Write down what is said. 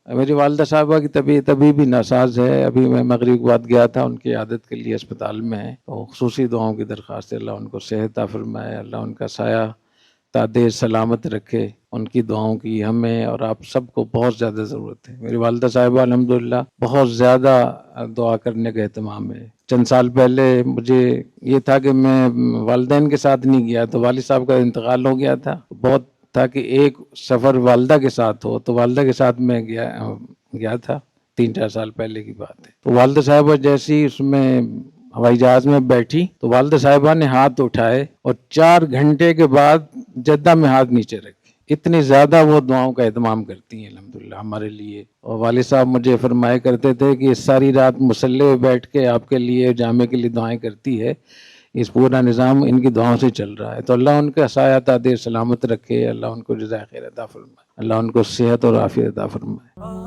میری والدہ صاحبہ کی طبیعت ابھی بھی ناساز ہے. ابھی میں مغرب کے بعد گیا تھا، ان کی عادت کے لیے اسپتال میں ہے. تو خصوصی دعاؤں کی درخواست ہے، اللہ ان کو صحت عطا فرمائے، اللہ ان کا سایہ تا دیر سلامت رکھے. ان کی دعاؤں کی ہمیں اور آپ سب کو بہت زیادہ ضرورت ہے. میری والدہ صاحبہ الحمدللہ بہت زیادہ دعا کرنے کا اہتمام ہے. چند سال پہلے مجھے یہ تھا کہ میں والدین کے ساتھ نہیں گیا، تو والد صاحب کا انتقال ہو گیا تھا. بہت تھا کہ ایک سفر والدہ کے ساتھ ہو، تو والدہ کے ساتھ میں گیا تھا. 3-4 سال پہلے کی بات ہے. تو والدہ صاحبہ جیسی اس میں ہوائی جہاز میں بیٹھی تو والدہ صاحبہ نے ہاتھ اٹھائے اور 4 گھنٹے کے بعد جدہ میں ہاتھ نیچے رکھے. اتنی زیادہ وہ دعاؤں کا اہتمام کرتی ہیں الحمدللہ ہمارے لیے. اور والد صاحب مجھے فرمایا کرتے تھے کہ ساری رات مصلی پہ بیٹھ کے آپ کے لیے جامع کے لیے دعائیں کرتی ہے. اس پورا نظام ان کی دعاؤں سے چل رہا ہے. تو اللہ ان کا سایہ تا دیر سلامت رکھے، اللہ ان کو جزائے خیر عطا فرمائے، اللہ ان کو صحت اور عافیت عطا فرمائے.